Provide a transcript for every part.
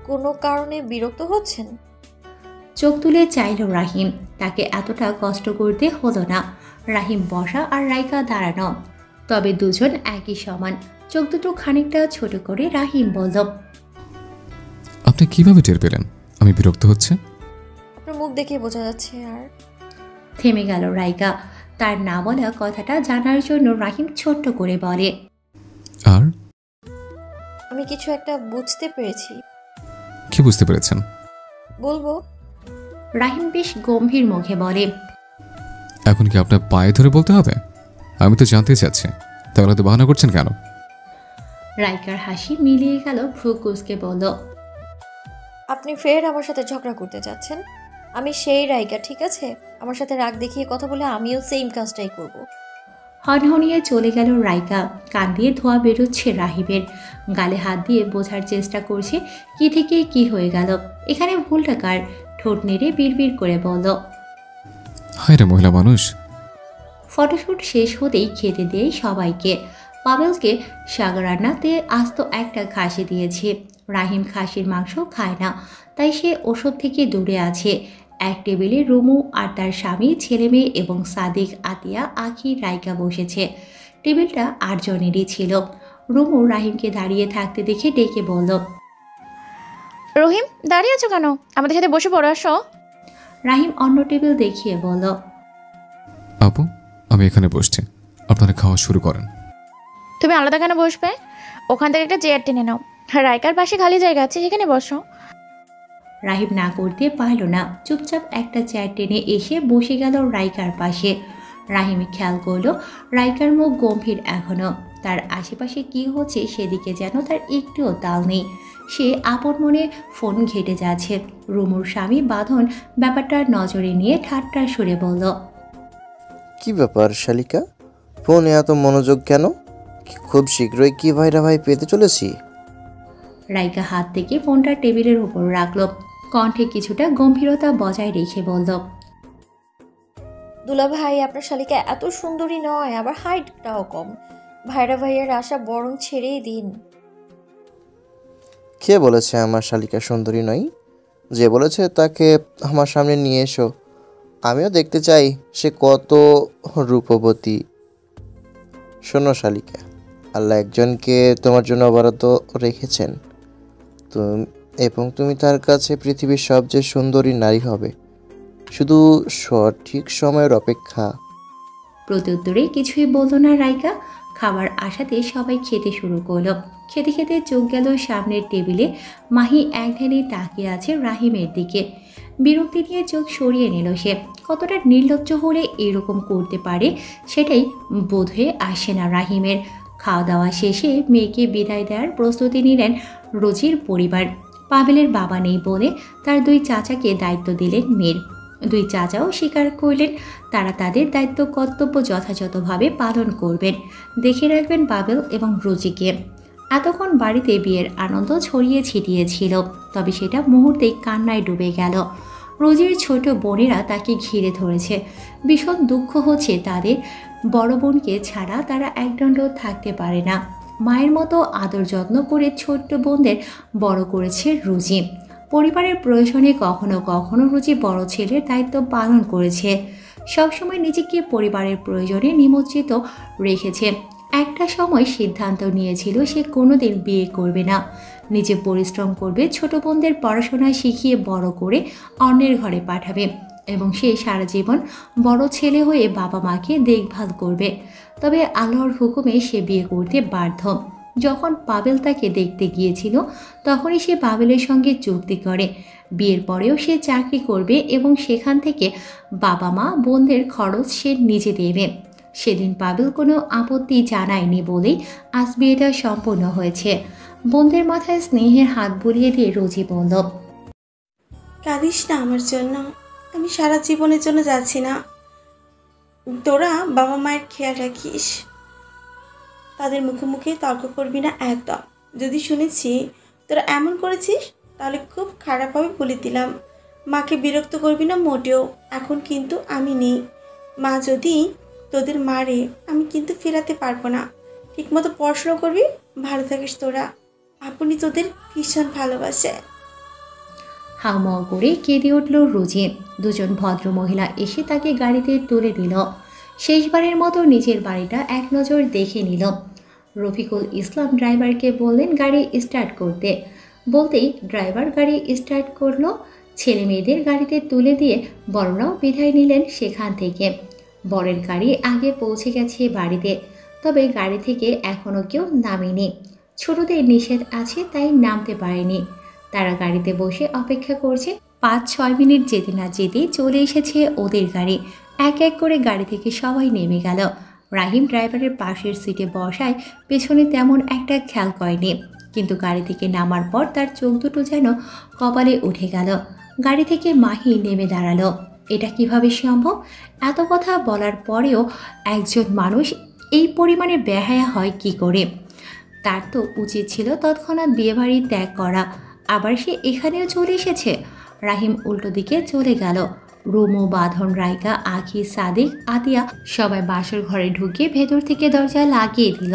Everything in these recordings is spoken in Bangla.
কোনো কারণে বিরক্ত হচ্ছেন? চোখ তুলে চাইল রাহিম। তাকে এতটা কষ্ট করতে হলো না। রাহিম বসা আর রাইকা দাঁড়ানো, তবে দুজন একই সমান। চোখ দুটো খানিকটা ছোট করে রাহিম বলল, আপনি কিভাবে টের পেলেন আমি বিরক্ত হচ্ছে? আপনার মুখ দেখে বোঝা যাচ্ছে। আর থেমে গেল রাইকা। তার না বলা কথাটা জানার জন্য রাহিম ছোট্ট করে বলে, আর আমি কিছু একটা বুঝতে পেরেছি। কি বুঝতে পেরেছেন? বলবো? রাহিম বেশ গম্ভীর মুখে বলে, এখন কি আপনার পায়ে ধরে বলতে হবে? আমি তো জানতে চাচ্ছি, তাহলে তো বাহানা করছেন কেন? রাইকার হাসি মিলিয়ে গেল, ভ্রু কুঁচকে বলল, আপনি ফের আমার সাথে ঝগড়া করতে যাচ্ছেন। আমি সেই রাইকা, ঠিক আছে? আমার সাথে রাগ দেখিয়ে কথা বলে আমিও সেম কাজটাই করব। হনহনিয়ে চলে গেল রাইকা। কান দিয়ে ধোঁয়া বেরোচ্ছে রাহিমের। গালে হাত দিয়ে বোঝার চেষ্টা করছে কি থেকে কি হয়ে গেল। এখানে ভুলটা কার? ঠোঁট নেড়ে বিড়বিড় করে বলল, হায় রে মহিলা মানুষ। ফটোশ্যুট শেষ হতেই খেতে দিয়ে সবাইকে। পাবেলকে শাক রান্নাতে আস্ত একটা খাসি দিয়েছে। রাহিম খাসির মাংস খায় না, তাই সে ওসব থেকে দূরে আছে। এক টেবিলে রুমু আর তার স্বামী, ছেলে মেয়ে এবং সাদিক, আতিয়া, আখি, রাইকা বসেছে। টেবিলটা 8 জনেরই ছিল। রুমু রাহিমকে দাঁড়িয়ে থাকতে দেখে ডেকে বলল, রহিম, দাঁড়িয়ে আছো কেন? আমাদের সাথে বসে পড়ো, আসো। রাহিম অন্য টেবিল দেখিয়ে বলল, আপু, আমি এখানে বসছি, আপনারা খাওয়া শুরু করেন। তুমি আলাদা কেন বসবে? ওখান থেকে একটা চেয়ার টেনে নাও। রাইকার পাশে খালি জায়গা আছে, সেখানে বসো। রাহিম না করতে পারল না। চুপচাপ একটা চেয়ার টেনে এসে বসে গেল রাইকার পাশে। রাহিম খেয়াল করলো রাইকার মুখ গম্ভীর এখনো। তার আশেপাশে কি হচ্ছে সেদিকে যেন তার একটুও তাল নেই। সে আপন মনে ফোন ঘেটে যাচ্ছে। রুমুর স্বামী বাঁধন ব্যাপারটা নজরে নিয়ে ঠাট্টার সুরে বলল, কি ব্যাপার শালিকা, ফোনে এত মনোযোগ কেন? খুব শীঘ্রই কি ভাইরা ভাই পেতে চলেছি? রাইকা হাত থেকে ফোনটা টেবিলের উপর রাখলো। কণ্ঠে কিছুটা গম্ভীরতা বজায় রেখে বলল, দুলা ভাই, আপনার শালিকা এত সুন্দরী নয়, আবার হাইটটাও কম। ভাইরা ভাইয়ের আশা বরং ছেড়েই দিন। কে বলেছে আমার শালিকা সুন্দরী নয়? যে বলেছে তাকে আমার সামনে নিয়ে এসো, আমিও দেখতে চাই সে কত রূপবতী। শোনো শালিকা, আল্লাহ একজনকে তোমার জন্য বরাদ্দ রেখেছেন, এবং তুমি তার কাছে পৃথিবীর সবচেয়ে সুন্দরী নারী হবে। শুধু সঠিক সময়ের অপেক্ষা। প্রত্যুত্তরে কিছুই বলল না রাইকা। খাবার আসাতে সবাই খেতে শুরু করলো। খেতে খেতে চোখ গেল সামনের টেবিলে। মাহি একধানে তাকিয়ে আছে রাহিমের দিকে। বিরক্তি নিয়ে চোখ সরিয়ে নিল সে। কতটা নির্লজ্জ হলে এরকম করতে পারে সেটাই বোধহয়ে আসে না রাহিমের। খাওয়া দাওয়া শেষে মেয়েকে বিদায় দেওয়ার প্রস্তুতি নিলেন রোজির পরিবার। পাবেলের বাবা নেই বলে তার 2 চাচাকে দায়িত্ব দিলেন মেয়ের। 2 চাচাও স্বীকার করলেন তারা তাদের দায়িত্ব কর্তব্য যথাযথভাবে পালন করবেন। দেখে রাখবেন পাবেল এবং রোজিকে। এতক্ষণ বাড়িতে বিয়ের আনন্দ ছড়িয়ে ছিটিয়ে ছিল, তবে সেটা মুহূর্তেই কান্নায় ডুবে গেল। রোজির ছোট বোনেরা তাকে ঘিরে ধরেছে। ভীষণ দুঃখ হচ্ছে তাদের। বড় বোনকে ছাড়া তারা একদণ্ড থাকতে পারে না। মায়ের মতো আদর যত্ন করে ছোট্ট বোনদের বড় করেছে রোজি। পরিবারের প্রয়োজনে কখনো কখনো রুচি বড় ছেলের দায়িত্ব পালন করেছে। সবসময় নিজেকে পরিবারের প্রয়োজনে নিমজ্জিত রেখেছে। একটা সময় সিদ্ধান্ত নিয়েছিল সে কোনোদিন বিয়ে করবে না, নিজে পরিশ্রম করবে, ছোট বোনদের পড়াশোনা শিখিয়ে বড় করে অন্যের ঘরে পাঠাবে এবং সে সারা জীবন বড় ছেলে হয়ে বাবা মাকে দেখভাল করবে। তবে আল্লাহর হুকুমে সে বিয়ে করতে বাধ্য। যখন পাবেল তাকে দেখতে গিয়েছিল তখনই সে পাবেলের সঙ্গে চুক্তি করে বিয়ের পরেও সে চাকরি করবে এবং সেখান থেকে বাবা মা বোনদের খরচ সে নিজে দেবে। সেদিন পাবেল কোনো আপত্তি জানায়নি বলেই আজ বিয়েটা সম্পূর্ণ হয়েছে। বোনদের মাথায় স্নেহের হাত বুলিয়ে দিয়ে রোজি বলল, কাঁদিস না আমার জন্য, আমি সারা জীবনের জন্য যাচ্ছি না। তোরা বাবা মায়ের খেয়াল রাখিস, তাদের মুখে মুখে তর্ক করবি না একদম। যদি শুনেছি তোরা এমন করেছিস তাহলে খুব খারাপভাবে বলে দিলাম। মাকে বিরক্ত করবি না মোটেও। এখন কিন্তু আমি নেই, মা যদি তোদের মারে আমি কিন্তু ফেরাতে পারবো না। ঠিকমতো পড়াশোনা করবি, ভালো থাকিস তোরা। আপনি তোদের ভীষণ ভালোবাসে। হাউমাউ করে কেঁদে উঠল রুজি। দুজন ভদ্র মহিলা এসে তাকে গাড়িতে তুলে দিল। শেষবারের মতো নিজের বাড়িটা এক নজর দেখে নিল। রফিকুল ইসলাম ড্রাইভারকে বললেন গাড়ি স্টার্ট করতে। বলতেই ড্রাইভার গাড়ি স্টার্ট করলো। ছেলে মেয়েদের গাড়িতে তুলে দিয়ে বড়রাও বিদায় নিলেন সেখান থেকে। বরের গাড়ি আগে পৌঁছে গেছে বাড়িতে, তবে গাড়ি থেকে এখনও কেউ নামেনি। ছোটদের নিষেধ আছে তাই নামতে পারেনি। তারা গাড়িতে বসে অপেক্ষা করছে। 5-6 মিনিট যেতে না যেতেই চলে এসেছে ওদের গাড়ি। এক এক করে গাড়ি থেকে সবাই নেমে গেল। রাহিম ড্রাইভারের পাশের সিটে বসায় পেছনে তেমন একটা খেয়াল করেনি, কিন্তু গাড়ি থেকে নামার পর তার চোখ দুটো যেন কপালে উঠে গেল। গাড়ি থেকে মাহি নেমে দাঁড়ালো। এটা কিভাবে সম্ভব? এত কথা বলার পরেও একজন মানুষ এই পরিমাণে বেহায়া হয় কি করে? তার তো উচিত ছিল তৎক্ষণাৎ বিয়েবাড়ি ত্যাগ করা, আবার সে এখানেও চলে এসেছে। রাহিম উল্টো দিকে চলে গেল। রুমু, বাঁধন, রাইকা, আখি, সাদিক, আতিয়া সবাই বাসর ঘরে ঢুকে ভেতর থেকে দরজা লাগিয়ে দিল।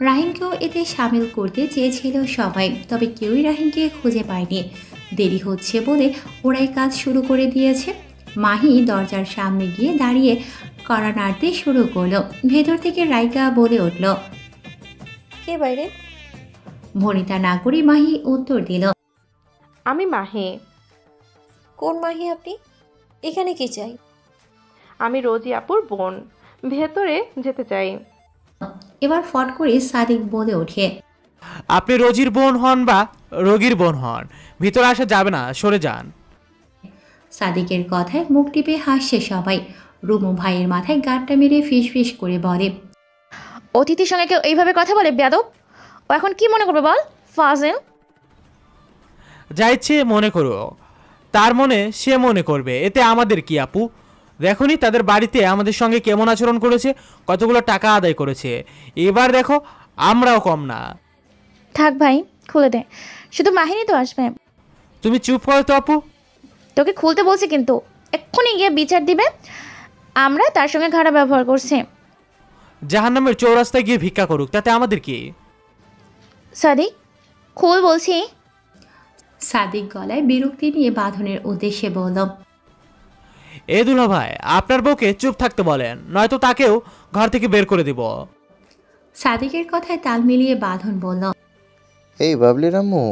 রাহিমকেও এতে সামিল করতে চেয়েছিল সবাই, তবে কেউই রাহিমকে খুঁজে পায়নি। দেরি হচ্ছে বলে ওরাই কাজ শুরু করে দিয়েছে। মাহি দরজার সামনে গিয়ে দাঁড়িয়ে কড়া নাড়তে শুরু করলো। ভেতর থেকে রাইকা বলে উঠল। কে বাইরে? ভনিতা না করে মাহি উত্তর দিল। আমি মাহি। কোন মাহি আপনি? এখানে কি চাই? আমি রোজি আপুর বোন। ভেতরে যেতে চাই। এবার ফট করে সাদিক বলে ওঠে। আপনি রোজির বোন হন বা রোগীর বোন হন, ভিতরে আসা যাবে না, সরে যান। সাদিকের কথায় মুখ টিপে হাসছে সবাই। রুমু ভাইয়ের মাথায় গাঁটটা মেরে ফিস ফিস করে বলে, অতিথির সঙ্গে কেউ এইভাবে কথা বলে বেয়াদব? ও এখন কি মনে করবে বল ফাজিল? যা ইচ্ছে মনে করো, তার মনে সে মনে করবে, এতে আমাদের কি আপু? দেখোনি তাদের বাড়িতে আমাদের সঙ্গে কেমন আচরণ করেছে, কতগুলো টাকা আদায় করেছে। এবার দেখো আমরাও কম না। থাক ভাই, খুলে দে। শুধু মাহিনী তো আসবে। তুমি চুপ করো তো আপু। তোকে খুলতে বলছি কিন্তু, এক্ষুনি গিয়ে বিচার দিবে আমরা তার সঙ্গে খারাপ ব্যবহার করছি। জাহান্নামের চৌরাস্তায় গিয়ে ভিক্ষা করুক, তাতে আমাদের কি? সাদিক, খুল বলছি। সাদিক গলায় বিরক্তি নিয়ে বাঁধনের উদ্দেশ্যে বলল, এ দুলা ভাই, আপনার বউকে চুপ থাকতে বলেন, নয়তো তাকেও ঘর থেকে বের করে দিব। সাদিকের কথায় তাল মিলিয়ে বাঁধন বলল, এই বাবলি রাম্মু,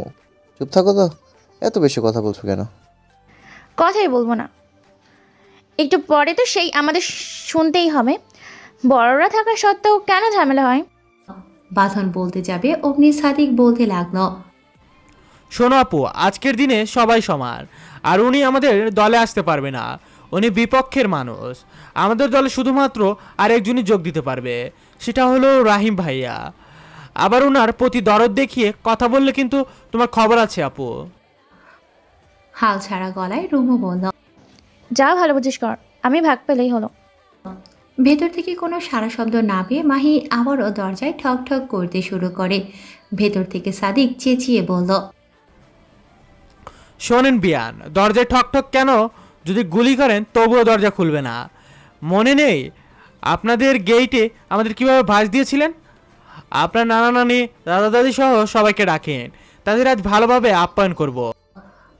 চুপ থাকো তো, এত বেশি কথা বলছো কেন? কথাই বলবো না, একটু পরে তো সেই আমাদের শুনতেই হবে। বড়রা থাকা সত্ত্বেও কেন ঝামেলা হয়? বাঁধন বলতে যাবে অমনি সাদিক বলতে লাগলো, শোনো আপু, আজকের দিনে সবাই সমান, আর উনি আমাদের দলে আসতে পারবে না। উনি বিপক্ষের মানুষ। আমাদের দলে শুধুমাত্র আরেকজনই যোগ দিতে পারবে, সেটা হলো রাহিম ভাইয়া। আবার ওনার প্রতি দরদ দেখিয়ে কথা বললে কিন্তু তোমার খবর আছে আপু। হাল ছাড়া গলায় রুমু বলল, যা ভালো বুঝিস কর, আমি ভাগ পেলেই হলো। ভেতর থেকে কোনো সারা শব্দ না পেয়ে মাহি আবারও দরজায় ঠক ঠক করতে শুরু করে। ভেতর থেকে সাদিক চেঁচিয়ে বলল, শোনেন বিয়ান, দরজায় ঠক ঠক কেন? যদি গুলি করেন তবুও দরজা খুলবে না। মনে নেই আপনাদের গেইটে আমাদের কিভাবে ভাঁজ দিয়েছিলেন? আপনার নানা নানি, দাদা দাদি সহ সবাইকে ডাকেন, তাদের আজ ভালোভাবে আপ্যায়ন করব।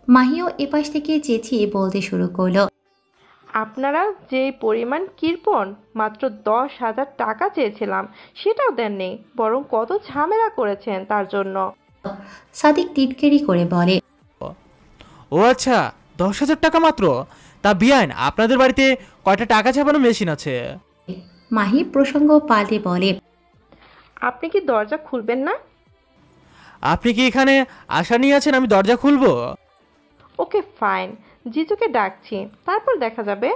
মাহিও এপাশ থেকে চেঁচিয়ে বলতে শুরু করলো, আপনারা যে পরিমাণ কৃপণ, মাত্র 10,000 টাকা চেয়েছিলাম, সেটাও দেননি, বরং কত ঝামেলা করেছেন তার জন্য। সাদিক টিটকেরি করে বলে, ও আচ্ছা, 10,000 টাকা মাত্র? তা বিয়ান, আপনাদের বাড়িতে কয়টা টাকা ছাপানো মেশিন আছে? মাহি প্রসঙ্গ পাল্টে বলে, আপনি কি দরজা খুলবেন না? আপনি কি এখানে আশা নিয়ে আছেন আমি দরজা খুলবো? ওকে ফাইন, জিজুকে ডাকছি, তারপর দেখা যাবে।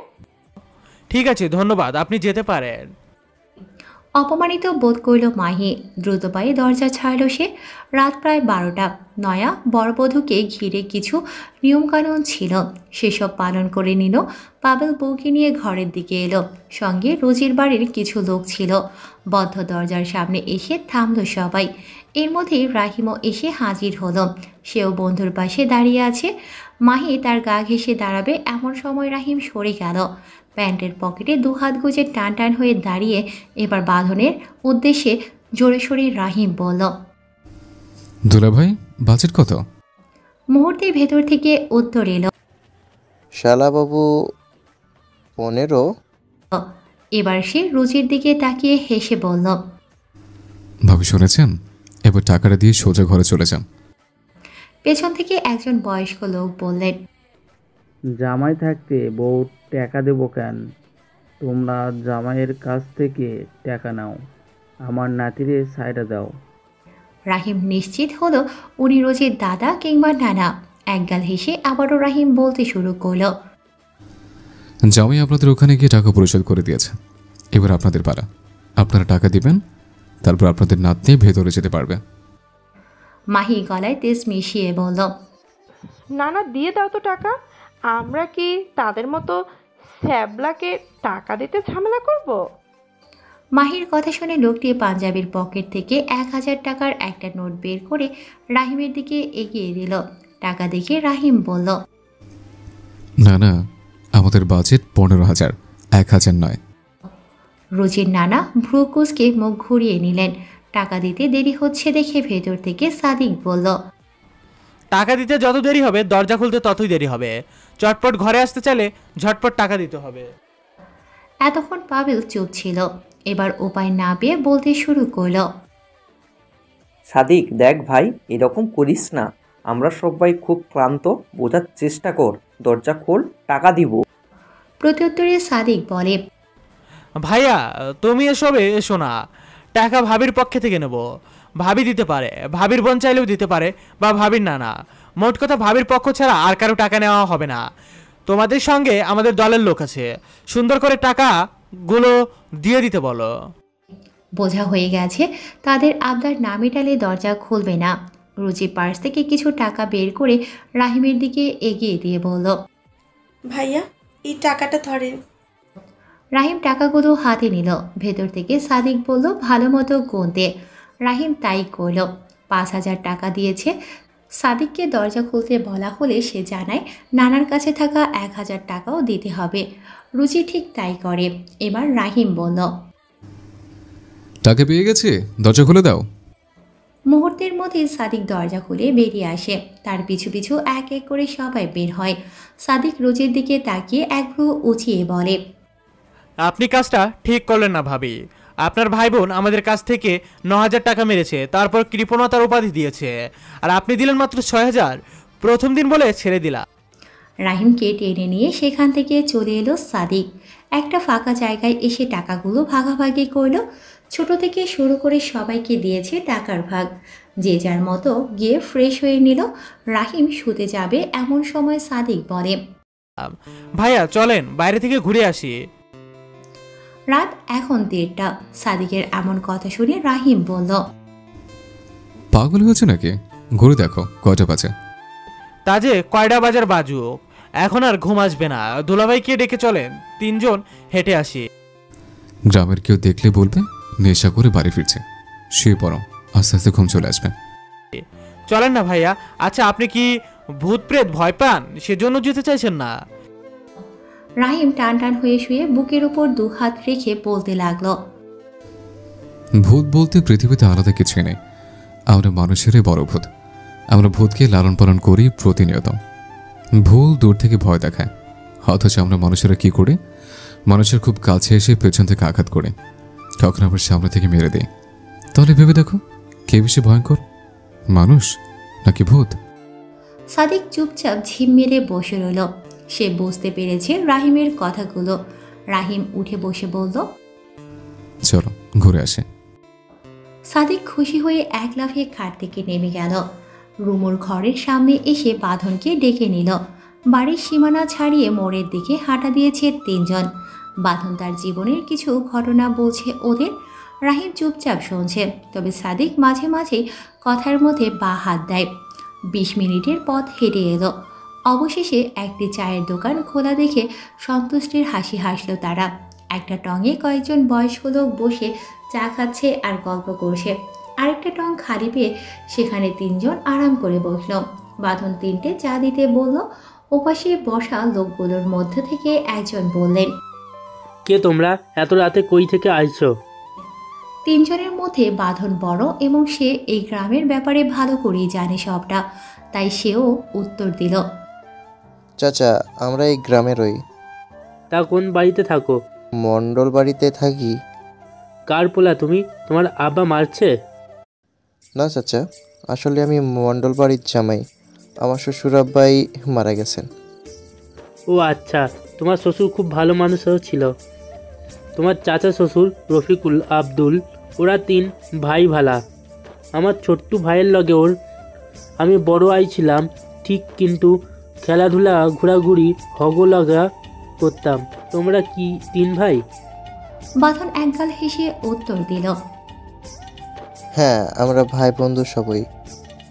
ঠিক আছে, ধন্যবাদ, আপনি যেতে পারেন। অপমানিত বোধ করল মাহি। দ্রুত পায়ে দরজা ছাড়ল সে। রাত প্রায় 12টা। নয়া বরবধূকে ঘিরে কিছু নিয়মকানুন ছিল, সেসব পালন করে নিল। পাবেল বউকে নিয়ে ঘরের দিকে এলো। সঙ্গে রোজির বাড়ির কিছু লোক ছিল। বদ্ধ দরজার সামনে এসে থামল সবাই। এর মধ্যেই রাহিমও এসে হাজির হলো। সেও বন্ধুর পাশে দাঁড়িয়ে আছে। মাহি তার গা ঘেঁষে দাঁড়াবে এমন সময় রাহিম সরে গেল। প্যান্টের পকেটে 2 হাত গুজে টান টান হয়ে দাঁড়িয়ে এবার বাঁধনের উদ্দেশ্যে জোরে সোরে রাহিম বলল, দুলা ভাই, বাজেট কত? মুহূর্তে ভেতর থেকে উত্তর এলো। শালাবাবু 15। এবার সে রুচির দিকে তাকিয়ে হেসে বলল। ভাবি শুনেছেন? এবার টাকাটা দিয়ে সোজা ঘরে চলে যান। পেছন থেকে একজন বয়স্ক লোক বললেন। জামাই থাকতে বউ টাকা দেবো কেন? তোমরা জামাইয়ের কাছ থেকে টাকা নাও, আমার নাতিরে সাইডা দাও। রাহিম নিশ্চিত হলো উনি রোজির দাদা কিংবা নানা। একগাল হেসে আবারও রাহিম বলতে শুরু করলো। জামাই আপনাদের ওখানে গিয়ে টাকা পরিশোধ করে দিয়েছে, এবার আপনাদের পালা। আপনারা টাকা দিবেন, তারপর আপনাদের নাতনি ভেতরে যেতে পারবে। মাহি গলায় তেজ মিশিয়ে বলল। না না, দিয়ে দাও তো টাকা। আমরা কি তাদের মতো স্যাবলাকে টাকা দিতে ঝামেলা করব? মাহির কথা শুনে লোকটি পাঞ্জাবির পকেট থেকে 1000 টাকার একটা নোট বের করে রাহিমের দিকে এগিয়ে দিল। টাকা দেখে রাহিম বলল। না না, আমাদের বাজেট 15,000, 1,000 নয়। রোজির নানা ভ্রু কুঁচকে মুখ ঘুরিয়ে নিলেন। টাকা দিতে দেরি হচ্ছে দেখে ভেতর থেকে সাদিক বলল। টাকা দিতে যত দেরি হবে দরজা খুলতে ততই দেরি হবে। চটপট ঘরে আসতে চাইলে ঝটপট টাকা দিতে হবে। এতক্ষণ পাবেল চুপ ছিল, এবার উপায় না পেয়ে বলতে শুরু করলো। সাদিক দেখ ভাই, এরকম করিস না, আমরা সবাই খুব ক্লান্ত, বোঝার চেষ্টা কর, দরজা খোল, টাকা দিব। প্রত্যুত্তরে সাদিক বলে। ভাইয়া তুমি এসবে এসো না, টাকা ভাবির পক্ষে থেকে নেব। ভাবি দিতে পারে, ভাবির বোন চাইলেও দিতে পারে, বা ভাবির নানা। মোট কথা ভাবির পক্ষ ছাড়া আর কারো টাকা নেওয়া হবে না। তোমাদের সঙ্গে আমাদের দলের লোক আছে, সুন্দর করে টাকাগুলো দিয়ে দিতে বলো। বোঝা হয়ে গেছে তাদের আবদার না মেটালে দরজা খুলবে না। রুচি পার্স থেকে কিছু টাকা বের করে রাহিমের দিকে এগিয়ে দিয়ে বলল। ভাইয়া, এই টাকাটা ধরেন। রাহিম টাকাগুলো হাতে নিল। ভেতর থেকে সাদিক বলল ভালো মতো গুনতে। রাহিম তাই করল। 5000 টাকা দিয়েছে। সাদিককে দরজা খুলতে বলা হলে সে জানায় নানার কাছে থাকা 1000 টাকাও দিতে হবে। রুচি ঠিক তাই করে। এবার রাহিম বলল। টাকা পেয়ে গেছে, দরজা খুলে দাও। মুহূর্তের মধ্যে সাদিক দরজা খুলে বেরিয়ে আসে। তার পিছু পিছু এক এক করে সবাই বের হয়। সাদিক রুচির দিকে তাকিয়ে এক ভ্রু উঁচিয়ে বলে। আপনি কাজটা ঠিক করলেন না ভাবি। আপনার ভাই বোন আমাদের কাছ থেকে 9000 টাকা মেরেছে, তারপর কৃপণতার উপাধি দিয়েছে, আর আপনি দিলেন মাত্র 6000। প্রথম দিন বলে ছেড়ে দিলা। রাহিমকে টেনে নিয়ে সেখান থেকে চলে এলো সাদিক। একটা ফাঁকা জায়গায় এসে টাকাগুলো ভাগাভাগি করলো। ছোট থেকে শুরু করে সবাইকে দিয়েছে টাকার ভাগ। যে যার মতো গিয়ে ফ্রেশ হয়ে নিল। রাহিম শুতে যাবে এমন সময় সাদিক বলে। ভাইয়া চলেন বাইরে থেকে ঘুরে আসি। রাত এখন 1:30। সাদিকের এমন কথা শুনে রাহিম বলল। পাগল হয়েছে নাকি? ঘুরে দেখো কয়টা বাজে। তা যে কয়টা বাজার বাজুক, এখন আর ঘুম আসবে না। দুলাভাইকে ডেকে চলেন, 3 জন হেঁটে আসি। গ্রামের কেউ দেখলে বলবে নেশা করে বাড়ি ফিরছে। শুয়ে পড়ো, আস্তে আস্তে ঘুম চলে আসবে। চলেন না ভাইয়া। আচ্ছা আপনি কি ভূত প্রেত ভয় পান, সেজন্য যেতে চাইছেন না? রাহিম টান টান হয়ে শুয়ে বুকের উপর 2 হাত রেখে বলতে লাগলো। ভূত বলতে পৃথিবীতে আলাদা কিছুই নেই। আমরা মানুষেরই বড় ভূত। আমরা ভূতকে লালন পালন করি প্রতিনিয়ত। ভুল দূর থেকে ভয় দেখায়, অথচ আমরা মানুষেরা কি করে মানুষের খুব কাছে এসে পেছন থেকে আঘাত করে, কখন আবার সামনে থেকে মেরে দেয়। তাহলে ভেবে দেখো কে বেশি ভয়ঙ্কর, মানুষ নাকি ভূত? সাদিক চুপচাপ ঝিম মেরে বসে রইল। সে বুঝতে পেরেছে রাহিমের কথাগুলো। রাহিম উঠে বসে বলল। চলো ঘুরে আসে। সাদিক খুশি হয়ে এক লাফে খাট থেকে নেমে গেল। রুমুর ঘরের সামনে এসে বাঁধনকে ডেকে নিল। বাড়ির সীমানা ছাড়িয়ে মোড়ের দিকে হাঁটা দিয়েছে 3 জন। বাঁধন তার জীবনের কিছু ঘটনা বলছে ওদের। রাহিম চুপচাপ শুনছে, তবে সাদিক মাঝে মাঝে কথার মধ্যে বা হাত দেয়। 20 মিনিটের পথ হেঁটে এলো। অবশেষে একটি চায়ের দোকান খোলা দেখে সন্তুষ্টির হাসি হাসল তারা। একটা টঙে কয়েকজন বয়স্ক লোক বসে চা খাচ্ছে আর গল্প করছে। আরেকটা টং খালি পেয়ে সেখানে 3 জন আরাম করে বসল। বাঁধন 3টে চা দিতে বলল। ওপাশে বসা লোকগুলোর মধ্যে থেকে একজন বললেন। কে তোমরা? এত রাতে কই থেকে আইছো? তিনজনের মধ্যে বাঁধন বড় এবং সে এই গ্রামের ব্যাপারে ভালো করেই জানে সবটা, তাই সেও উত্তর দিল। চাচা, আমরা এই গ্রামেরই। তা কোন বাড়িতে থাকো? মণ্ডল বাড়িতে থাকি। কার পোলা তুমি? তোমার আব্বা মারছে? না চাচা, আসলে আমি মণ্ডল বাড়ির জামাই। আমার শ্বশুর আব্বাই মারা গেছেন। ও আচ্ছা, তোমার শ্বশুর খুব ভালো মানুষও ছিল। তোমার চাচা শ্বশুর রফিকুল, আব্দুল, ওরা 3 ভাই ভালা। আমার ছোট্ট ভাইয়ের লগে ওর আমি বড় ছিলাম ঠিক, কিন্তু খেলাধুলা ঘোরাঘুরি হগলগা করতাম। তোমরা কি 3 ভাই? বাঁধন একগাল হেসে উত্তর দিল। হ্যাঁ, আমরা ভাই বন্ধু সবই।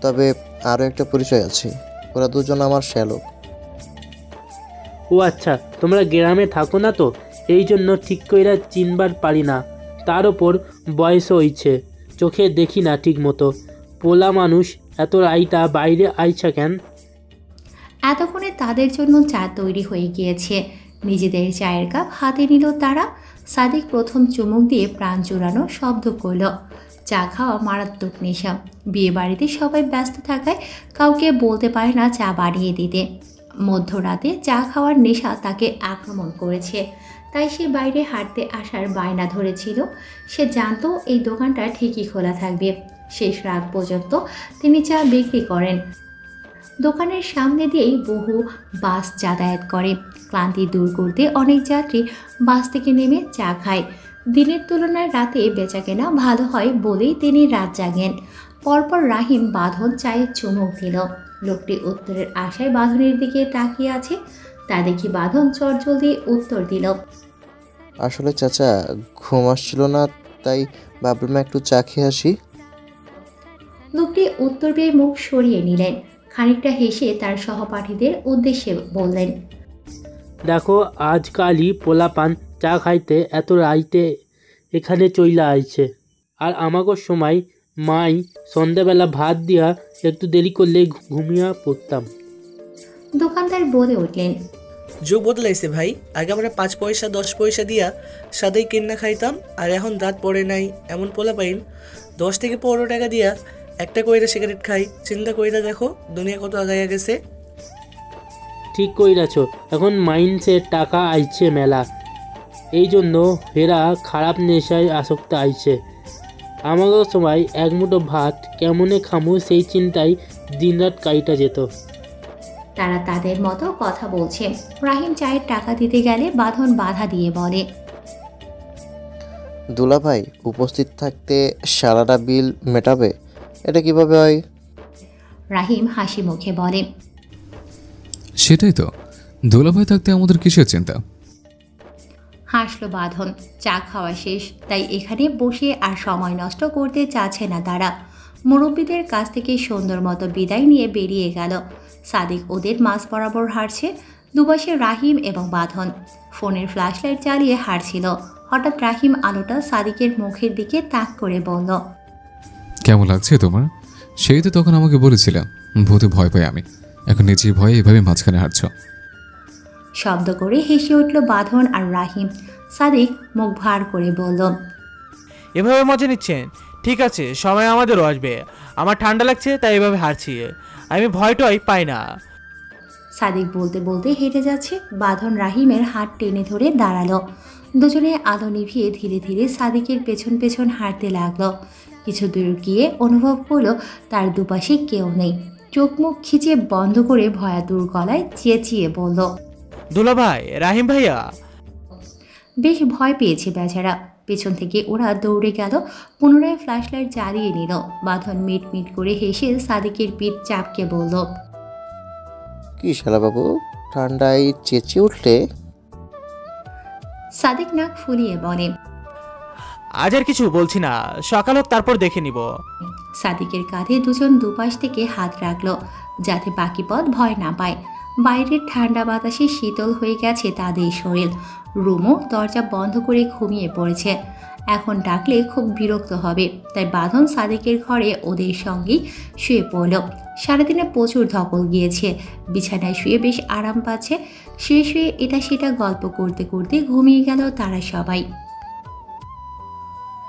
তবে আরও একটা পরিচয় আছে, ওরা দুজন আমার শ্যালক। ও আচ্ছা, তোমরা গ্রামে থাকো না তো, এই জন্য ঠিক কইরা চিনবার পারি না। তার ওপর বয়স হইছে, চোখে দেখি না ঠিক মতো। পোলা মানুষ এত রাইটা বাইরে আইছা কেন? এতক্ষণে তাদের জন্য চা তৈরি হয়ে গিয়েছে। নিজেদের চায়ের কাপ হাতে নিল তারা। সাদিক প্রথম চুমুক দিয়ে প্রাণ জোড়ানো শব্দ করল। চা খাওয়া মারাত্মক নেশা। বিয়ে বাড়িতে সবাই ব্যস্ত থাকায় কাউকে বলতে পারে না চা বাড়িয়ে দিতে। মধ্যরাতে চা খাওয়ার নেশা তাকে আক্রমণ করেছে, তাই সে বাইরে হাঁটতে আসার বায়না ধরেছিল। সে জানতো এই দোকানটা ঠিকই খোলা থাকবে। শেষ রাত পর্যন্ত তিনি চা বিক্রি করেন। দোকানের সামনে দিয়েই বহু বাস যাতায়াত করে। ক্লান্তি দূর করতে অনেক যাত্রী বাস থেকে নেমে চা খায়। দিনের তুলনায় রাতে বেচাকেনা ভালো হয় বলেই তিনি রাত জাগেন। পরপর রাহিম বাঁধন চায়ে চুমুক দিল। লোকটি উত্তরের আশায় বাঁধনের দিকে তাকিয়ে আছে। তা দেখি বাঁধন চটজলদি উত্তর দিল। আসলে চাচা, ঘুম আসছিল না, তাই ভাবলাম একটু চা খেয়ে আসি। লোকটি উত্তর পেয়ে মুখ সরিয়ে নিলেন। খানিকটা হেসে তার সহপাঠীদের উদ্দেশ্যে বললেন, দেখো, আজকালই পোলাপান চা খাইতে এত রাইতে এখানে চইলা আইছে। আর আমাগো সময় মাই সন্ধ্যাবেলা ভাত দিয়া একটু দেরি করলে ঘুমিয়া পড়তাম। দোকানদার বলে উঠলেন, যুগ বদলাইছে ভাই। আগে আমরা 5 পয়সা 10 পয়সা দিয়া সাদাই কিন্না খাইতাম, আর এখন রাত পড়ে নাই এমন পোলা পাইন 10 থেকে 15 টাকা দিয়া একটা কইরা সিগারেট খাই। চিন্তা কইরা দেখো দুনিয়া কত আগাইয়া গেছে। ঠিক কইরাছ, এখন মাইন্ডসে টাকা আইছে মেলা, এই জন্য হেরা খারাপ নেশায় আসক্ত আইছে। আমাদের সময় এক মুঠো ভাত কেমনে খামু সেই চিন্তায় দিনরাত কাইটা যেত। তারা তাদের মতো কথা বলছে। রাহিম চায়ের টাকা দিতে গেলে বাঁধন বাধা দিয়ে বলে, দুলা ভাই উপস্থিত থাকতে সারাটা বিল মেটাবে, এটা কিভাবে হয়? রাহিম হাসি মুখে বলে, সেটাই তো, দোলাভাই থাকতে আমাদের কিসের চিন্তা। হাসলো বাঁধন। চা খাওয়া শেষ, তাই এখানে বসে আর সময় নষ্ট করতে চাচ্ছে না তারা। মুরব্বীদের কাছ থেকে সুন্দর মতো বিদায় নিয়ে বেরিয়ে গেল। সাদিক ওদের মাঝ বরাবর হাঁটছে। দুপাশে রাহিম এবং বাঁধন ফোনের ফ্ল্যাশলাইট জ্বালিয়ে হাঁটছিল। হঠাৎ রাহিম আলোটা সাদিকের মুখের দিকে তাক করে বলল, কেমন লাগছে তোমার? সেই তো তখন আমাকে বলেছিলাম ভূতে ভয় পাই আমি, এখন নিজের ভয়ে এভাবে মাঝখানে হাঁটছ। শব্দ করে হেসে উঠল বাঁধন আর রাহিম। সাদিক মুখ ভার করে বলল, এভাবে মজা নিচ্ছেন? ঠিক আছে, সময় আমাদেরও আসবে। আমার ঠান্ডা লাগছে তাই এভাবে হারছি, আমি ভয়টাই পাই না। সাদিক বলতে বলতে হেঁটে যাচ্ছে। বাঁধন রাহিমের হাত টেনে ধরে দাঁড়ালো। দুজনে আলো নিভিয়ে ধীরে ধীরে সাদিকের পেছন পেছন হাঁটতে লাগলো। কিছু দূর গিয়ে অনুভব করলো তার দুপাশে কেউ নেই। চোখ মুখ খিচে বন্ধ করে ভয়াতুর গলায় চেঁচিয়ে বলল, দুলাভাই, রাহিম ভাইয়া। বেশ ভয় পেয়েছে বেচারা। পেছন থেকে ওরা দৌড়ে গেল। পুনরায় ফ্ল্যাশলাইট জ্বালিয়ে নিল। বাঁধন মিট মিট করে হেসে সাদিকের পিঠ চাপকে বলল, কি শালাবাবু, ঠান্ডায় চেঁচিয়ে উঠলে? সাদিক নাক ফুলিয়ে বলে, আজ আর কিছু বলছি না, সকাল হোক তারপর দেখে নিব। সাদিকের কাঁধে দুজন দুপাশ থেকে হাত রাখলো যাতে বাকি পথ ভয় না পায়। বাইরের ঠান্ডা বাতাসে শীতল হয়ে গেছে তাদের শরীর। রুমও দরজা বন্ধ করে ঘুমিয়ে পড়েছে। এখন ডাকলে খুব বিরক্ত হবে, তাই বাঁধন সাদিকের ঘরে ওদের সঙ্গেই শুয়ে পড়ল। সারাদিনে প্রচুর ধকল গিয়েছে। বিছানায় শুয়ে বেশ আরাম পাচ্ছে। শুয়ে শুয়ে এটা সেটা গল্প করতে করতে ঘুমিয়ে গেল তারা সবাই।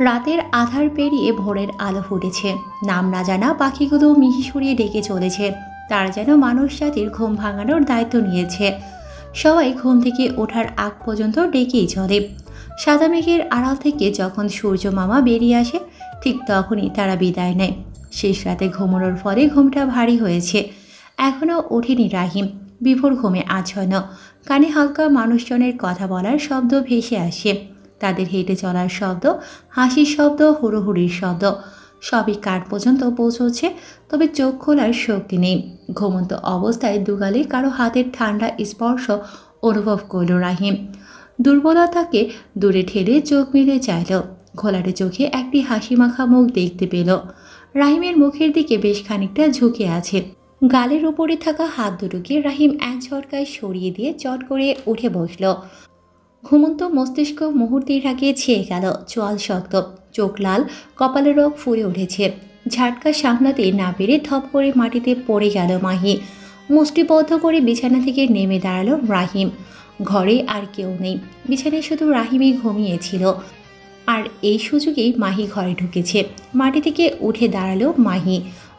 রাতের আধার পেরিয়ে ভোরের আলো ফুটেছে। নাম না জানা পাখিগুলো মিহি সরিয়ে ডেকে চলেছে। তারা যেন মানুষ জাতির ঘুম ভাঙানোর দায়িত্ব নিয়েছে। সবাই ঘুম থেকে ওঠার আগ পর্যন্ত ডেকেই চলে। সাদা মেঘের আড়াল থেকে যখন সূর্য মামা বেরিয়ে আসে, ঠিক তখনই তারা বিদায় নেয়। শেষ রাতে ঘুমানোর ফলে ঘুমটা ভারী হয়েছে। এখনও ওঠেনি রাহিম। বিভোর ঘুমে আচ্ছন্ন। কানে হালকা মানুষজনের কথা বলার শব্দ ভেসে আসে। তাদের হেঁটে চলার শব্দ, হাসির শব্দ, হুড়োহুড়ির শব্দ, সবই কান পর্যন্ত পৌঁছচ্ছে। তবে চোখ খোলার শক্তি নেই। ঘুমন্ত অবস্থায় দুগালে কারো হাতের ঠান্ডা স্পর্শ অনুভব করল রাহিম। দুর্বলতাকে দূরে ঠেলে চোখ মেলে চাইল। ঘোলাটে চোখে একটি হাসি মাখা মুখ দেখতে পেল। রাহিমের মুখের দিকে বেশ খানিকটা ঝুঁকে আছে। গালের উপরে থাকা হাত দুটোকে রাহিম এক ঝটকায় সরিয়ে দিয়ে চট করে উঠে বসল। ঘুমন্ত মস্তিষ্ক মুহূর্তের আগে ছেয়ে গেল। চোয়াল শক্ত, চোখ লাল, কপালের রোগ ফুলে উঠেছে। ঝাটকা সামলাতে না পেরে থপ করে মাটিতে পড়ে গেল মাহি। মুষ্টিবদ্ধ করে বিছানা থেকে নেমে দাঁড়ালো রাহিম। ঘরে আর কেউ নেই। বিছানায় শুধু রাহিমই ঘুমিয়েছিল। আর এই সুযোগেই মাহি ঘরে ঢুকেছে। মাটি থেকে উঠে দাঁড়ালো মাহি।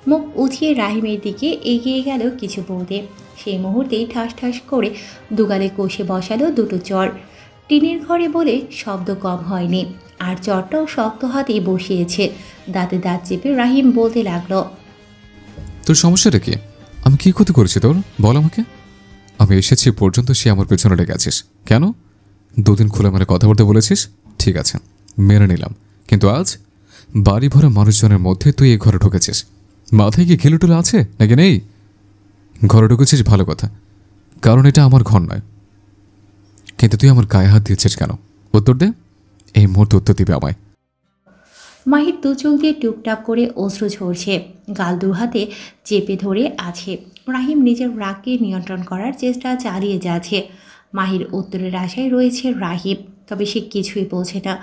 মুখ উঠিয়ে রাহিমের দিকে এগিয়ে গেল কিছু বলতে। সেই মুহূর্তেই ঠাস ঠাস করে দুগালে কষে বসালো দুটো চর। টিনের ঘরে বলে শব্দ কম হয়নি। আর চরটাও শক্ত হাতেই বসিয়েছে। দাঁতে দাঁত চেপে রাহিম বলতে লাগলো, তোর সমস্যাটা কি? আমি কি ক্ষতি করেছি তোর? বল আমাকে। আমি এসেছি পর্যন্ত সে আমার পেছনে লেগে আছিস কেন? দুদিন খোলামেলা কথা বলতে বলেছিস, ঠিক আছে মেনে নিলাম। কিন্তু আজ বাড়ি ভরা মানুষজনের মধ্যে তুই এই ঘরে ঢুকেছিস। মাথায় কি ঘিলুটুলো আছে নাকি নেই? ঘরে ঢুকেছিস ভালো কথা, কারণ এটা আমার ঘর নয়। কিন্তু তুই আমার গায়ে হাত দিয়েছিস কেন? উত্তর দে, এই মুহূর্তে উত্তর দিবে আমায়। মাহির দু চোখ দিয়ে টুপটাপ করে অশ্রু ঝরছে। গাল দু হাতে চেপে ধরে আছে। রাহিম নিজের রাগকে নিয়ন্ত্রণ করার চেষ্টা চালিয়ে যাচ্ছে। মাহির উত্তরের আশায় রয়েছে রাহিম, তবে সে কিছুই বলছে না।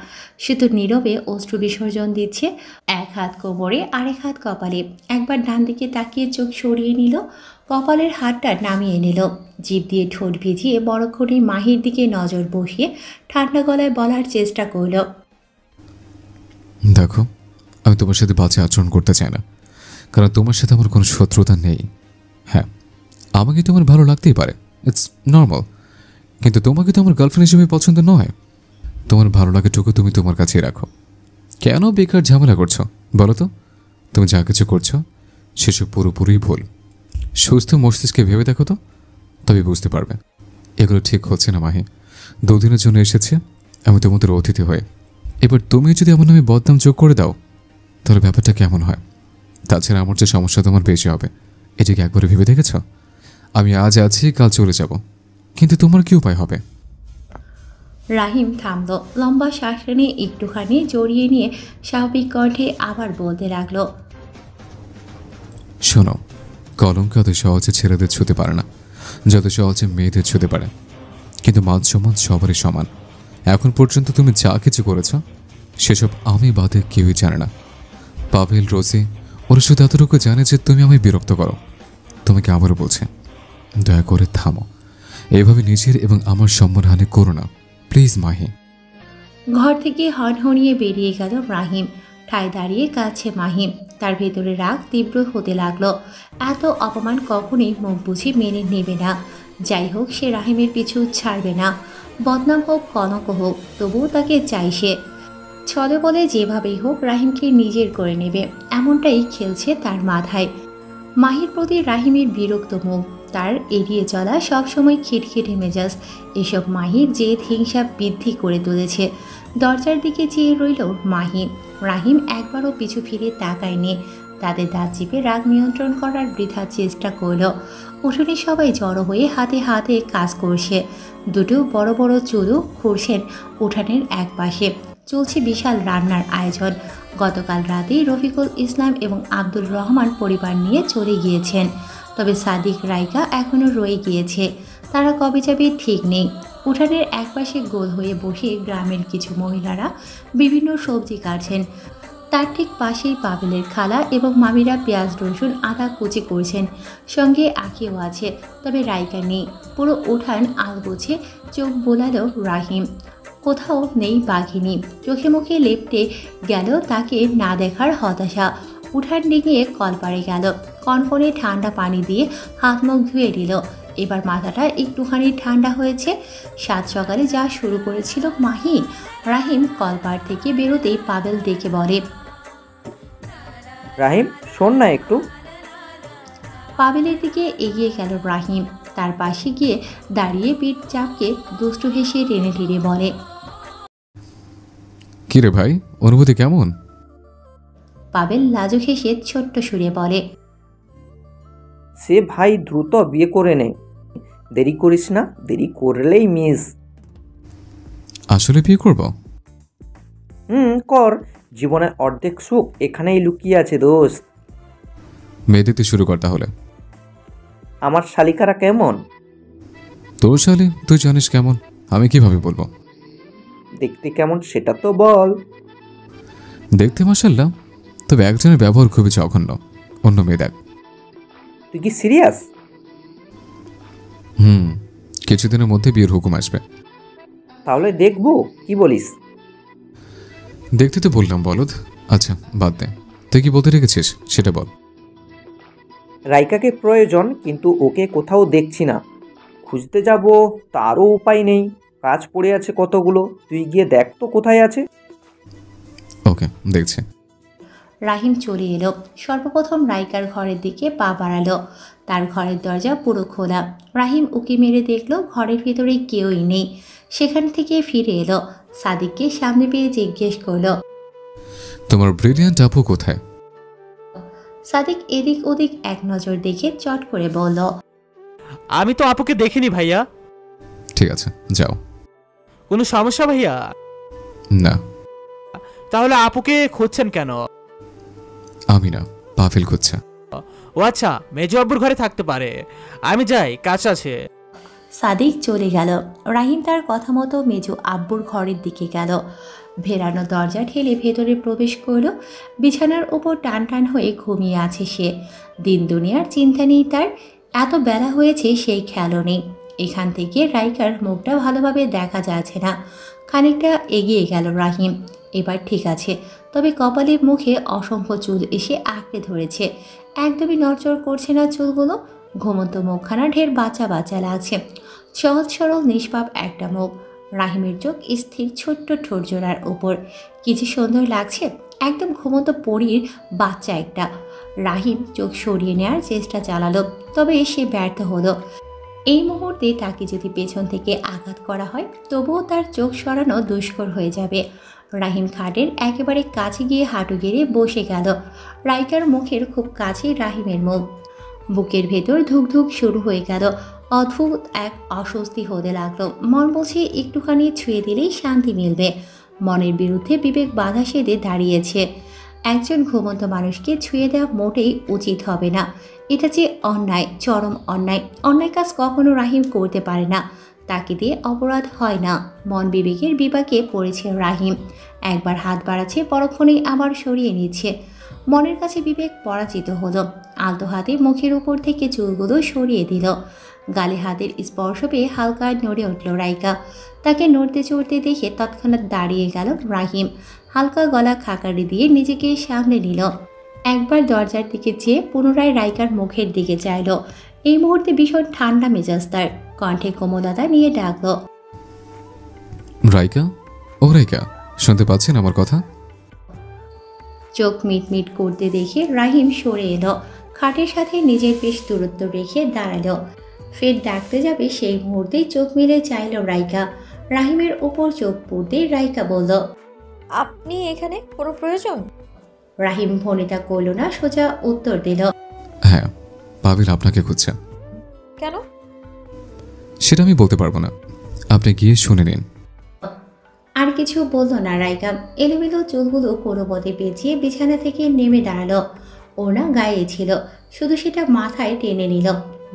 সে তো নীরবে অশ্রু বিসর্জন দিচ্ছে। এক হাত কোমরে, আরেক হাত কপালে। একবার ডান দিকে তাকিয়ে চোখ সরিয়ে নিল, কপালের হাতটা নামিয়ে নিল। জিভ দিয়ে ঠোঁট ভিজিয়ে বড়ক্ষণে মাহির দিকে নজর বসিয়ে ঠান্ডা গলায় বলার চেষ্টা করল, দেখো, আমি তোমার সাথে বাজে আচরণ করতে চাই না, কারণ তোমার সাথে আমার কোনো শত্রুতা নেই। হ্যাঁ, আমাকে তোমার ভালো লাগতেই পারে, ইটস নর্মাল, কিন্তু তোমাকে তো আমার গার্লফ্রেন্ড হিসেবে পছন্দ নয়। তোমার ভালো লাগাটুকু তুমি তোমার কাছেই রাখো। কেন বেকার ঝামেলা করছো বলো তো? তুমি যা কিছু করছো সেসব পুরোপুরি ভুল। সুস্থ মস্তিষ্কে ভেবে দেখো তো, তবে বুঝতে পারবে এগুলো ঠিক হচ্ছে না। মাহি, দুদিনের জন্য এসেছে আমি তোমাদের অতিথি হয়ে। এবার তুমি যদি আমার নামে বদনাম যোগ করে দাও তাহলে ব্যাপারটা কেমন হয়? তাছাড়া আমার যে সমস্যা তোমার বেশি হবে, এটাকে একবারে ভেবে দেখেছ? আমি আজ আছি, কাল চলে যাব, কিন্তু তোমার কি উপায় হবে? রাহিম থামল। লম্বা শ্বাস টেনে একটুখানি জড়িয়ে নিয়ে স্বাভাবিক কণ্ঠে আবার বলতে লাগলো, শোনো, কলঙ্ক অত সহজে ছেলেদের ছুতে পারে না যত সহজে মেয়েদের ছুতে পারে। কিন্তু মান সম্মান সবারই সমান। এখন পর্যন্ত তুমি যা কিছু করেছ সেসব আমি বাদে কেউই জানে না। পাভেল, রোজি, ওরা শুধু এতটুকু জানে যে তুমি আমায় বিরক্ত করো। তোমাকে আবারও বলছে, দয়া করে থামো। এভাবে নিজের এবং আমার সম্মানহানি করো না প্লিজ মাহি। ঘর থেকে হনহনিয়ে বেরিয়ে গেল রাহিম। ঠায় দাঁড়িয়ে কাছে মাহিম। তার ভেতরে রাগ তীব্র হতে লাগলো। এত অপমান কখনোই মুখ বুঝে মেনে নেবে না। যাই হোক, সে রাহিমের পিছু ছাড়বে না। বদনাম হোক, কনক হোক, তবুও তাকে চাই সে। ছলে বলে যেভাবেই হোক রাহিমকে নিজের করে নেবে, এমনটাই খেলছে তার মাথায়। মাহির প্রতি রাহিমের বিরক্ত মুখ, তার এড়িয়ে চলা, সবসময় খিটখিটে মেজাজ, এসব মাহির জেদ হিংসা বৃদ্ধি করে তুলেছে। দরজার দিকে চেয়ে রইল মাহি। রাহিম একবারও পিছু ফিরে তাকায়নি। তাদের দাঁত চিপে রাগ নিয়ন্ত্রণ করার বৃথা চেষ্টা করল। উঠোনে সবাই জড়ো হয়ে হাতে হাতে কাজ করছে। দুটো বড় বড় চুলও খুঁড়ছেন উঠানের এক পাশে। চলছে বিশাল রান্নার আয়োজন। গতকাল রাতেই রফিকুল ইসলাম এবং আব্দুর রহমান পরিবার নিয়ে চলে গিয়েছেন। তবে সাদিক, রাইকা এখনও রয়ে গিয়েছে। তারা কবে যাবে ঠিক নেই। উঠানের একপাশে গোল হয়ে বসে গ্রামের কিছু মহিলারা বিভিন্ন সবজি কাটছেন। তার ঠিক পাশেই পাবেলের খালা এবং মামিরা পেঁয়াজ, রসুন, আদা কুচি করছেন। সঙ্গে আঁকিও আছে, তবে রাইকা নেই। পুরো উঠান আলগোছে। চোখ বোলালো রাহিম। কোথাও নেই বাঘিনী। চোখে মুখে লেপটে গেল তাকে না দেখার হতাশা। উঠান ডিঙিয়ে কলপারে গেল, কনকনে ঠান্ডা পানি দিয়ে হাত মুখ ধুয়ে দিল। এবার মাথাটা একটুখানি ঠান্ডা হয়েছে। সাত সকালে যা শুরু করেছিল মাহি। রাহিম কলপার থেকে বেরোতেই পাবেল ডেকে বলে, রাহিম শোন না একটু। পাবেলের দিকে এগিয়ে গেল রাহিম। তার পাশে গিয়ে দাঁড়িয়ে পিঠ চাপকে দুষ্টু হেসে টেনে টেনে বলে, কিরে ভাই, অনুভূতি কেমন? পাবেল লাজুক হেসে ছোট্ট সুরে বলে, সে ভাই দ্রুত বিয়ে করে নে, দেরি করিস না, দেরি করলেই মিস। আসলে বিয়ে করব? কর, জীবনের অর্ধেক সুখ এখানেই লুকিয়ে আছে দোস্ত। মেয়ে দেখতে শুরু কর তাহলে। আমার শালিকারা কেমন? তোর শালি তুই জানিস কেমন, আমি কিভাবে বলবো? দেখতে কেমন সেটা তো বল। দেখতে মাশাআল্লাহ, তবে একজনের ব্যবহার খুবই জঘন্য। অন্য মেয়ে দেখ। তুই কি সিরিয়াস? কিছুদিনের মধ্যে বিয়ের হুকুম আসবে। তাহলে দেখবো, কি বলিস? দেখতে তো বললাম বলদ। আচ্ছা বাদ দে, তুই কি বলতে রেখেছিস সেটা বল। রাইকাকে প্রয়োজন, কিন্তু ওকে কোথাও দেখছি না। খুঁজতে যাব তারও উপায় নেই, কাজ পড়ে আছে কতগুলো। তুই গিয়ে দেখ তো কোথায় আছে। ওকে, দেখছি। রাহিম চলে এলো। সর্বপ্রথম রাইকার ঘরের দিকে পা বাড়ালো। তার ঘরের দরজা পুরো খোলা। রাহিম উকি মেরে দেখলো ঘরের ভেতরে কেউই নেই। সেখান থেকে ফিরে এলো। সাদিককে সামনে পেয়ে জিজ্ঞেস করলো, তোমার ব্রিলিয়ান্ট আপু কোথায়? সাদিক এদিক ওদিক এক নজর দেখে চট করে বলল, আমি তো আপুকে দেখিনি ভাইয়া। ঠিক আছে, যাও। কোনো সমস্যা ভাইয়া? না। তাহলে আপুকে খুঁজছেন কেন? আমি না, পাভেল খুঁজছে। ও আচ্ছা, মেজো আব্বুর ঘরে থাকতে পারে। আমি যাই, কাজ আছে। সাদিক চলে গেল। রাহিম তার কথা মতো মেজো আব্বুর ঘরের দিকে গেল। ভেরানো দরজা ঠেলে ভেতরে প্রবেশ করল। বিছানার উপর টান টান হয়ে ঘুমিয়ে আছে সে। দিন দুনিয়ার চিন্তা নেই তার। এত বেলা হয়েছে সেই খেয়ালও নেই। এখান থেকে রাইকার মুখটা ভালোভাবে দেখা যাচ্ছে না। খানিকটা এগিয়ে গেল রাহিম। এবার ঠিক আছে, তবে কপালের মুখে অসংখ্য চুল এসে আঁকড়ে ধরেছে। একদমই নড়চড় করছে না চুলগুলো। ঘুমন্ত মুখখানা ঢের বাচ্চা বাচ্চা লাগছে। সহজ সরল নিষ্পাপ একটা মুখ। রাহিমের চোখ স্থির ছোট্ট ঠোঁটজোড়ার উপর। কিছু সুন্দর লাগছে, একদম ঘুমন্ত পরীর বাচ্চা একটা। রাহিম চোখ সরিয়ে নেওয়ার চেষ্টা চালালো, তবে সে ব্যর্থ হলো। এই মুহূর্তে তাকে যদি পেছন থেকে আঘাত করা হয় তবুও তার চোখ সরানো দুষ্কর হয়ে যাবে। রাহিম খাটের একেবারে কাছে গিয়ে হাঁটু গেড়ে বসে গেল। রাইকার মুখের খুব কাছে রাহিমের মুখ। বুকের ভেতর ধুকধুক শুরু হয়ে গেল। অদ্ভুত এক অস্বস্তি হতে লাগলো। মন বলছে একটুখানি ছুঁয়ে দিলেই শান্তি মিলবে। মনের বিরুদ্ধে বিবেক বাধা সেধে দাঁড়িয়েছে। একজন ঘুমন্ত মানুষকে ছুঁয়ে দেওয়া মোটেই উচিত হবে না। এটা যে অন্যায়, চরম অন্যায়। অন্যায় কাজ কখনো রাহিম করতে পারে না। তাকে দিয়ে অপরাধ হয় না। মন বিবেকের বিপাকে পড়েছে রাহিম। একবার হাত বাড়াচ্ছে, পরক্ষণেই আবার সরিয়ে নিচ্ছে। মনের কাছে বিবেক পরাজিত হলো। আলতো হাতে মুখের উপর থেকে চুলগুলো সরিয়ে দিল। গালে হাতের স্পর্শ পেয়ে হালকা নড়ে উঠল রাইকা। তাকে নড়তে চড়তে দেখে তৎক্ষণাৎ দাঁড়িয়ে গেল রাহিম। হালকা গলা খাকারি দিয়ে নিজেকে সামনে নিল। একবার দরজার দিকে চেয়ে পুনরায় রাইকার মুখের দিকে চাইল। এই মুহূর্তে ভীষণ ঠান্ডা মেজাজ তার। কণ্ঠে কোমলতা নিয়ে ডাকল, রাইকা, ও রাইকা, শুনতে পাচ্ছেন আমার কথা? চোখ মিটমিট করতে দেখে রাহিম সরে এলো। খাটের সাথে নিজের বেশ দূরত্ব রেখে দাঁড়ালো। ফের ডাকতে যাবে সেই মুহূর্তেই চোখ মিলে চাইল রাইকা। রাহিমের উপর চোখ পড়তেই রাইকা বলল, আপনি এখানে, কোনো প্রয়োজন? রাহিম ভনিতা করল না, সোজা উত্তর দিল, হ্যাঁ, পাভেল আপনাকে খুঁজছে। কেন? সেটা আমি বলতে পারবো না, আপনি গিয়ে শুনে নিন। আর কিছু বলল না রাইকা। এলোমেলো চুলগুলো কোনো পথে পেঁচিয়ে বিছানা থেকে নেমে দাঁড়ালো। ওনা গায়ে ছিল, শুধু সেটা মাথায় টেনে নিল।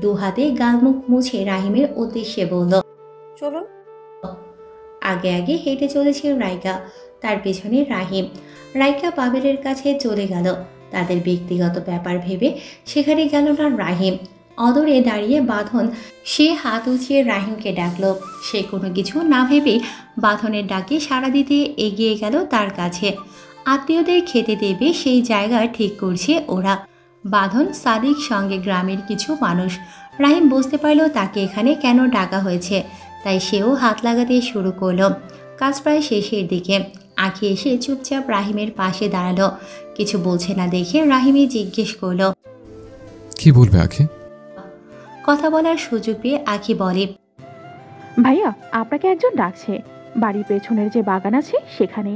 দু হাতে গাল মুখ মুছে রাহিমের উদ্দেশ্যে বলল, চলুন। আগে আগে হেঁটে চলেছে রাইকা, তার পেছনে রাহিম। রাইকা পাবেলের কাছে চলে গেল। তাদের ব্যক্তিগত ব্যাপার ভেবে সেখানে গেল না রাহিম। অদূরে দাঁড়িয়ে বাঁধন সে হাত উঁচিয়ে রাহিমকে ডাকলো। সে কোনো কিছু না ভেবে বাঁধনের ডাকে সাড়া দিতে এগিয়ে গেল তার কাছে। আত্মীয়দের খেতে দেবে সেই জায়গা ঠিক করছে ওরা। বাঁধন, সাদিক, সঙ্গে গ্রামের কিছু মানুষ। রাহিম বুঝতে পারল তাকে এখানে কেন ডাকা হয়েছে, তাই সেও হাত লাগাতে শুরু করলো। কাজ প্রায় শেষের দিকে। আঁখি এসে চুপচাপ রাহিমের পাশে দাঁড়ালো। কিছু বলছে না দেখে রাহিমই জিজ্ঞেস করলো। কি বলবে আখি? কথা বলার সুযোগ পেয়ে আঁখি বলে, ভাইয়া আপনাকে একজন ডাকছে, বাড়ির পেছনের যে বাগান আছে সেখানে।